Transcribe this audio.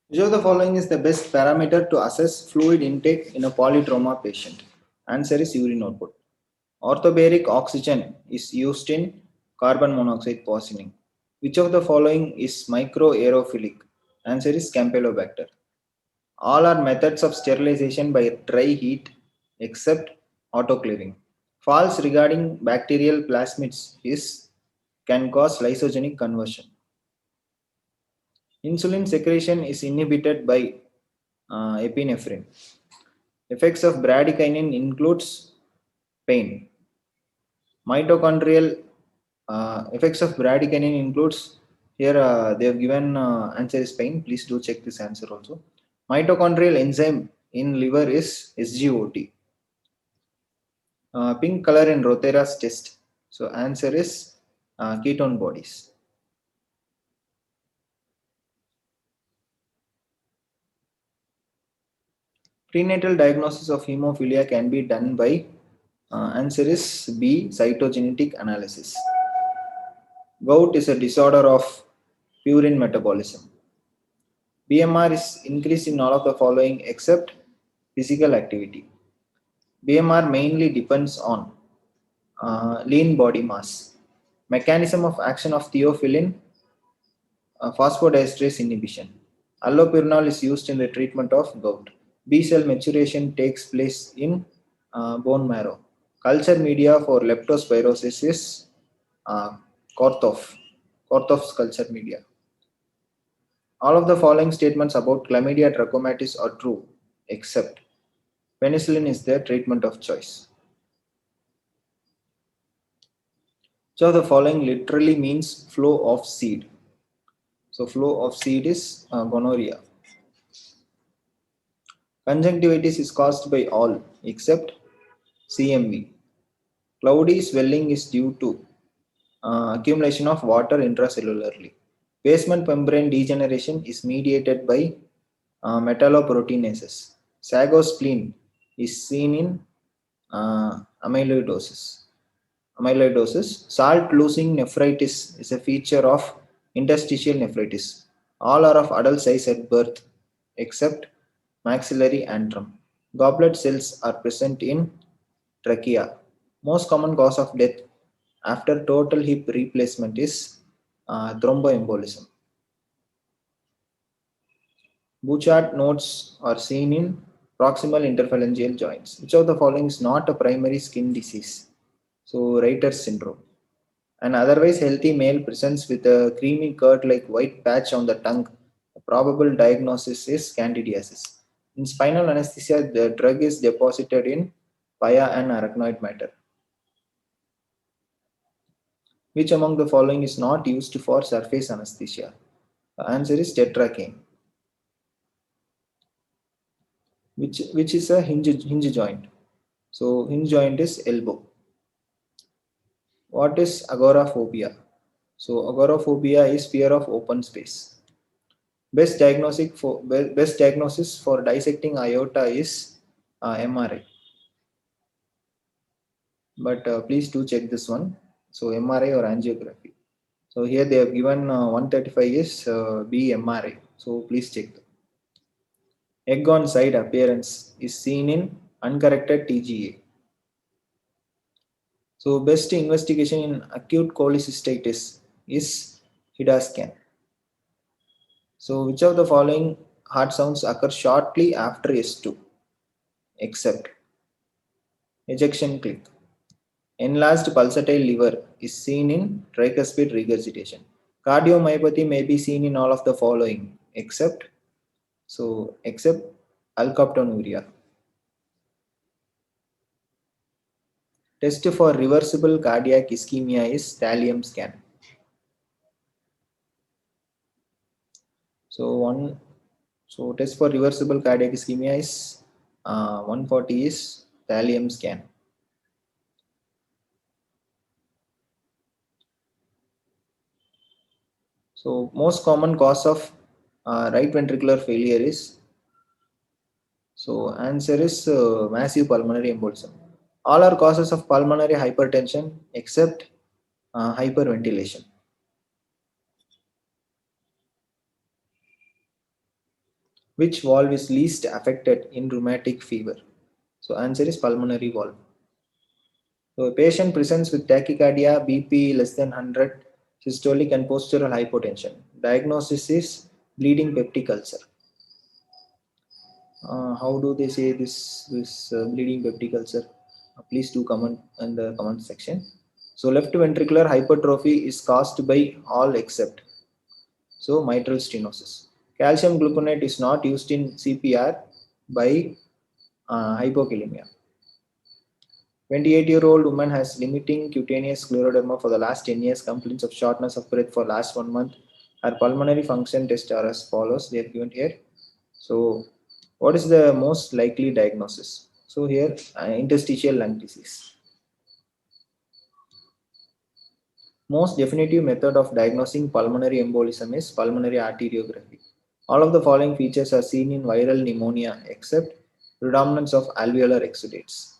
Which of the following is the best parameter to assess fluid intake in a polytrauma patient? Answer is urine output. Orthobaric oxygen is used in carbon monoxide poisoning. Which of the following is microaerophilic? Answer is Campylobacter. All are methods of sterilization by dry heat except autoclaving. False regarding bacterial plasmids is can cause lysogenic conversion. Insulin secretion is inhibited by epinephrine. Effects of bradykinin includes pain. Mitochondrial effects of bradykinin includes here they have given answer is pain. Please do check this answer also. Mitochondrial enzyme in liver is SGOT. Pink color in Rothera's test. So answer is ketone bodies. Prenatal diagnosis of hemophilia can be done by answer is B, cytogenetic analysis. Gout is a disorder of purine metabolism. BMR is increased in all of the following except physical activity. BMR mainly depends on lean body mass. Mechanism of action of theophylline phosphodiesterase inhibition. Allopurinol is used in the treatment of gout. B cell maturation takes place in bone marrow. Culture media for leptospirosis is uh, Korthoff, Korthoff's culture media. All of the following statements about chlamydia trachomatis are true, except penicillin is their treatment of choice. So the following literally means flow of seed. So flow of seed is gonorrhea. Conjunctivitis is caused by all except CMV. Cloudy swelling is due to accumulation of water intracellularly. Basement membrane degeneration is mediated by metalloproteinases. Sagospleen is seen in amyloidosis. Salt losing nephritis is a feature of interstitial nephritis. All are of adult size at birth except maxillary antrum. Goblet cells are present in trachea. Most common cause of death after total hip replacement is thromboembolism. Bouchard nodes are seen in proximal interphalangeal joints. Which of the following is not a primary skin disease? So, Reiter's syndrome. An otherwise healthy male presents with a creamy curd-like white patch on the tongue. The probable diagnosis is candidiasis. In spinal anesthesia, the drug is deposited in pia and arachnoid matter. Which among the following is not used for surface anesthesia? The answer is tetracaine. Which is a hinge joint? So hinge joint is elbow. What is agoraphobia? So agoraphobia is fear of open space. Best diagnosis for dissecting aorta is MRI. But please do check this one. So MRI or angiography. So here they have given 135 is B MRI. So please check. Egg on side appearance is seen in uncorrected TGA. So best investigation in acute cholecystitis is HIDA scan. So which of the following heart sounds occur shortly after S2? Except ejection click. Enlarged pulsatile liver is seen in tricuspid regurgitation. Cardiomyopathy may be seen in all of the following except alkaptonuria. Test for reversible cardiac ischemia is thallium scan. So test for reversible cardiac ischemia is 140 is thallium scan. So most common cause of right ventricular failure is, so answer is massive pulmonary embolism. All are causes of pulmonary hypertension except hyperventilation. Which valve is least affected in rheumatic fever? So answer is pulmonary valve. So a patient presents with tachycardia, BP less than 100, systolic and postural hypotension. Diagnosis is bleeding peptic ulcer. How do they say this bleeding peptic ulcer? Please do comment in the comment section. So left ventricular hypertrophy is caused by all except mitral stenosis. Calcium gluconate is not used in CPR by hypokalemia. 28-year-old woman has limiting cutaneous scleroderma for the last 10 years, complaints of shortness of breath for last 1 month. Her pulmonary function tests are as follows. They are given here. So, what is the most likely diagnosis? So here, interstitial lung disease. Most definitive method of diagnosing pulmonary embolism is pulmonary arteriography. All of the following features are seen in viral pneumonia except predominance of alveolar exudates.